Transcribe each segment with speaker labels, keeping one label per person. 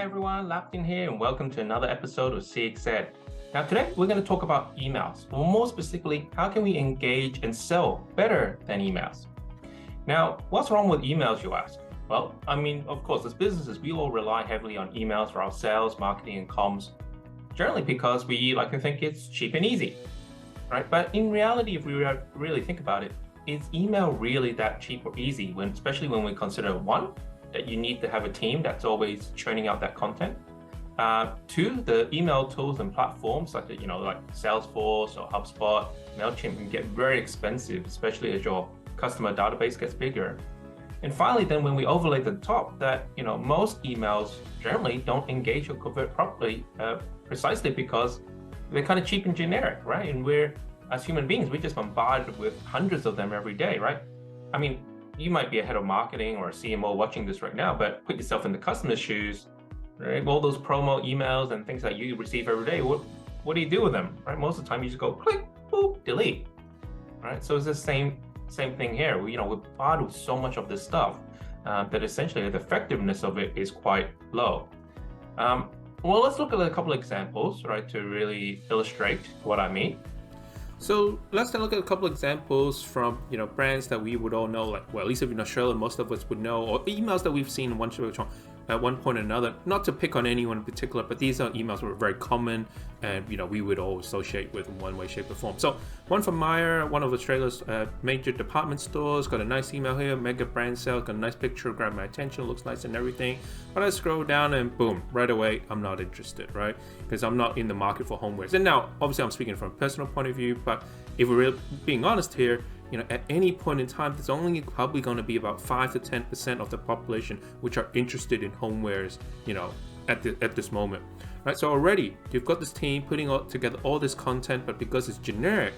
Speaker 1: Hi everyone, Laptin here and welcome to another episode of CXed. Now today we're going to talk about emails, or more specifically, how can we engage and sell better than emails? Now, what's wrong with emails, you ask? Well, of course, as businesses, we all rely heavily on emails for our sales, marketing, and comms, generally because we like to think it's cheap and easy, right? But in reality, if we really think about it, is email really that cheap or easy, especially when we consider one, that you need to have a team that's always churning out that content. Two, the email tools and platforms like Salesforce or HubSpot, MailChimp can get very expensive, especially as your customer database gets bigger. And finally, then when we overlay the top that, most emails generally don't engage or convert properly, precisely because they're kind of cheap and generic, right? And we're, as human beings, we're just bombarded with hundreds of them every day, right? You might be a head of marketing or a CMO watching this right now, but put yourself in the customer's shoes, right? All those promo emails and things that you receive every day, what do you do with them, right? Most of the time you just go click, boop, delete, right? So it's the same thing here. We're bombarded with so much of this stuff that essentially the effectiveness of it is quite low. Well, let's look at a couple of examples, right, to really illustrate what I mean.
Speaker 2: So let's look at a couple of examples from brands that we would all know, at least if in Australia, most of us would know, or emails that we've seen at one point or another. Not to pick on anyone in particular, but these are emails that were very common and we would all associate with in one way, shape, or form. So one from Myer, one of Australia's major department stores, got a nice email here, mega brand sale, got a nice picture, grabbed my attention, looks nice and everything. But I scroll down and boom, right away, I'm not interested, right? Because I'm not in the market for homewares. And now, obviously, I'm speaking from a personal point of view, but if we're being honest here, at any point in time, there's only probably going to be about 5 to 10% of the population which are interested in homewares, at this moment, right? So already you've got this team putting together all this content, but because it's generic,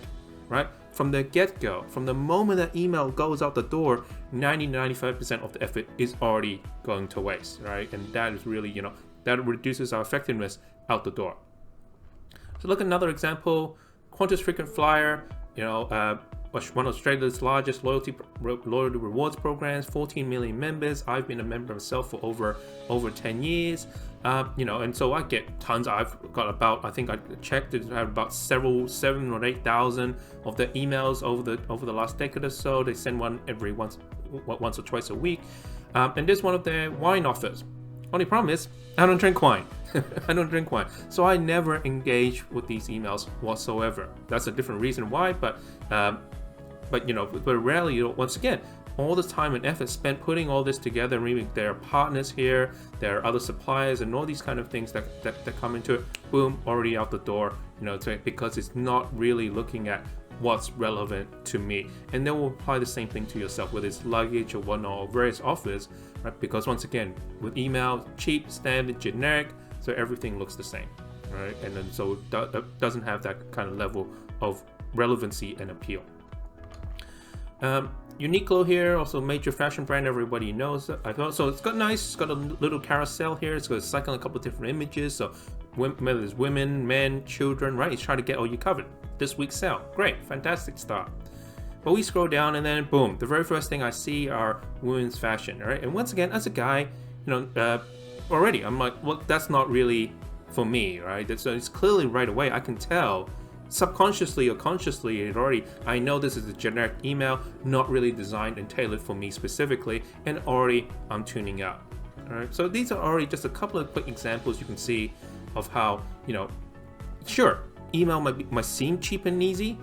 Speaker 2: right? From the get-go, from the moment that email goes out the door, 95% of the effort is already going to waste, right? And that is really, that reduces our effectiveness out the door. So look at another example, Qantas frequent flyer, one of Australia's largest loyalty rewards programs, 14 million members. I've been a member myself for over 10 years. And so I get tons. I've got about, I think I checked it, I have about 7,000 or 8,000 of the emails over the last decade or so. They send one every once or twice a week. And this one of their wine offers. Only problem is, I don't drink wine. I don't drink wine. So I never engage with these emails whatsoever. That's a different reason why, but rarely, once again, all the time and effort spent putting all this together, and maybe there are partners here, there are other suppliers and all these kind of things that come into it, boom, already out the door, because it's not really looking at what's relevant to me. And then we'll apply the same thing to yourself, whether it's luggage or whatnot, or various offers, right? Because once again, with email, cheap, standard, generic, so everything looks the same, right? And then so it doesn't have that kind of level of relevancy and appeal. Uniqlo here, also a major fashion brand, everybody knows. So it's got a little carousel here. It's got a cycle, a couple of different images. So whether it's women, men, children, right? It's trying to get all you covered. This week's sale, great, fantastic start. But we scroll down and then boom, the very first thing I see are women's fashion, right? And once again, as a guy, already I'm like, well, that's not really for me, right? So it's clearly right away I can tell, subconsciously or consciously, I know this is a generic email, not really designed and tailored for me specifically, and already I'm tuning out. All right, so these are already just a couple of quick examples you can see of how, sure, email might seem cheap and easy,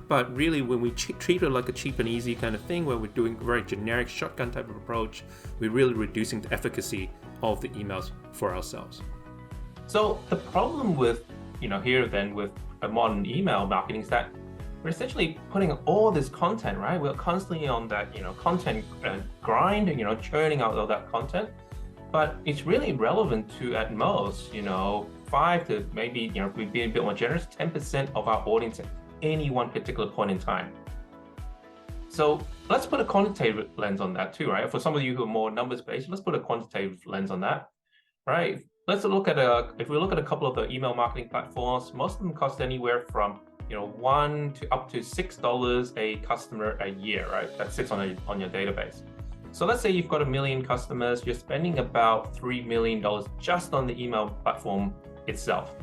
Speaker 2: but really when we treat it like a cheap and easy kind of thing, where we're doing a very generic shotgun type of approach, we're really reducing the efficacy of the emails for ourselves.
Speaker 1: So the problem with, here then with a modern email marketing is that we're essentially putting all this content, right? We're constantly on that, content grind, churning out all that content, but it's really relevant to at most, 5 to maybe, if we be a bit more generous, 10% of our audience at any one particular point in time. So let's put a quantitative lens on that too, right? For some of you who are more numbers based, let's put a quantitative lens on that, right? Let's look at if we look at a couple of the email marketing platforms, most of them cost anywhere from $1 to up to $6 a customer a year, right? That sits on your database. So let's say you've got 1 million customers, you're spending about $3 million just on the email platform itself.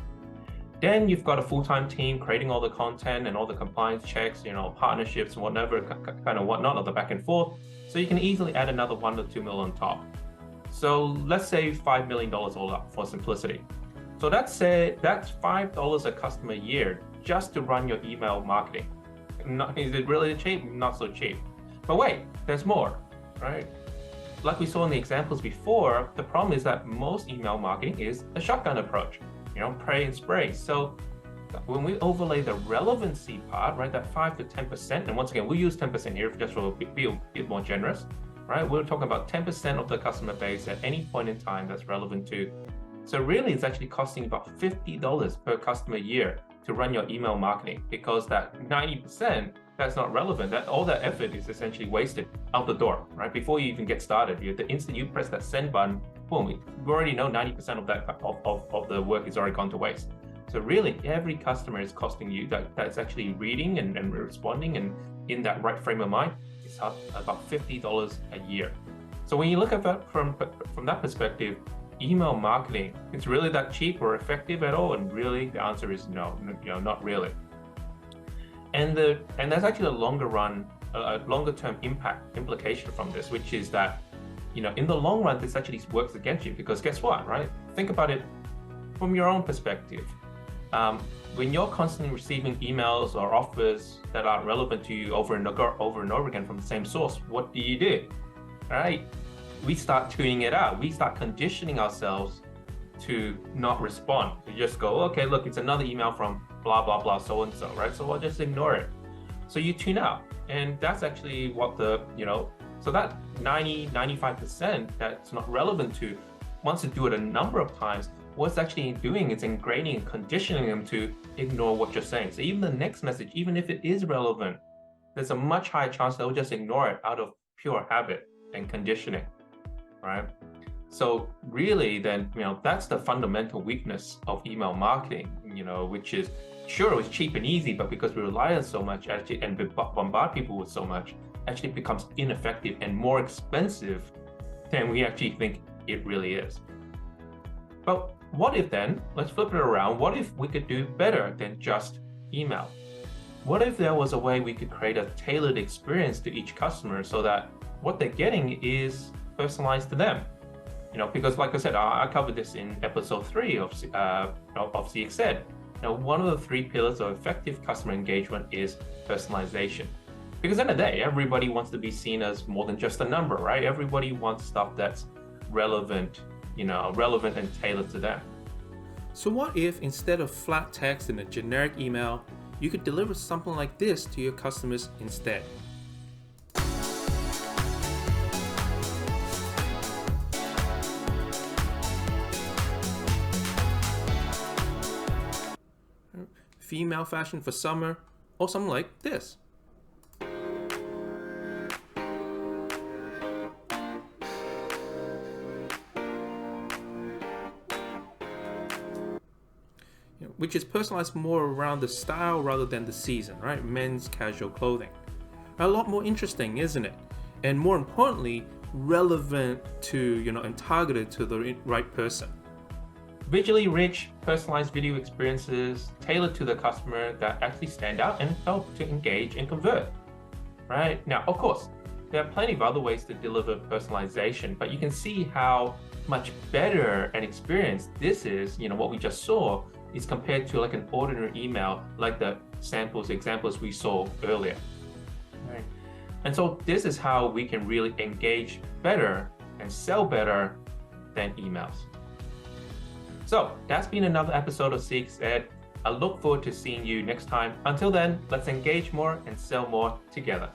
Speaker 1: Then you've got a full-time team creating all the content and all the compliance checks, partnerships and whatever, kind of whatnot, or the back and forth. So you can easily add another 1 to 2 million on top. So let's say $5 million all up for simplicity. So that's $5 a customer a year just to run your email marketing. Is it really cheap? Not so cheap. But wait, there's more, right? Like we saw in the examples before, the problem is that most email marketing is a shotgun approach, pray and spray. So when we overlay the relevancy part, right, that 5 to 10%, and once again, we use 10% here just to be a bit more generous, right? We're talking about 10% of the customer base at any point in time that's relevant to. So really, it's actually costing about $50 per customer a year to run your email marketing, because that 90% that's not relevant, that all that effort is essentially wasted out the door, right? Before you even get started, the instant you press that send button, boom, you already know 90% of that of the work is already gone to waste. So really, every customer is costing you that's actually reading and responding and in that right frame of mind, it's about $50 a year. So when you look at that from that perspective, email marketing, it's really that cheap or effective at all? And really, the answer is no, not really. And there's actually a longer term implication from this, which is that, in the long run, this actually works against you, because guess what, right? Think about it from your own perspective. When you're constantly receiving emails or offers that aren't relevant to you over and over again from the same source, what do? Right? We start tuning it out. We start conditioning ourselves to not respond. To just go, okay, look, it's another email from blah, blah, blah, so-and-so, right? So I'll just ignore it. So you tune out. And that's actually what so that 95% that's not relevant to, once you do it a number of times, what's actually doing is ingraining and conditioning them to ignore what you're saying. So even the next message, even if it is relevant, there's a much higher chance they'll just ignore it out of pure habit and conditioning, right? So really then, that's the fundamental weakness of email marketing, which is, sure, it's cheap and easy, but because we rely on so much actually and bombard people with so much, actually becomes ineffective and more expensive than we actually think it really is. But what if then, let's flip it around, what if we could do better than just email? What if there was a way we could create a tailored experience to each customer so that what they're getting is personalized to them? Because like I said, I covered this in episode 3 of CXed. One of the 3 pillars of effective customer engagement is personalization. Because at the end of the day, everybody wants to be seen as more than just a number, right? Everybody wants stuff that's relevant, relevant and tailored to them.
Speaker 2: So what if instead of flat text in a generic email, you could deliver something like this to your customers instead? Female fashion for summer, or something like this. Which is personalized more around the style rather than the season, right? Men's casual clothing. A lot more interesting, isn't it? And more importantly, relevant to, and targeted to the right person.
Speaker 1: Visually rich, personalized video experiences tailored to the customer that actually stand out and help to engage and convert, right? Now, of course, there are plenty of other ways to deliver personalization, but you can see how much better an experience this is, what we just saw, is compared to like an ordinary email, like the examples we saw earlier, right? And so this is how we can really engage better and sell better than emails. So that's been another episode of CXed. I look forward to seeing you next time. Until then, let's engage more and sell more together.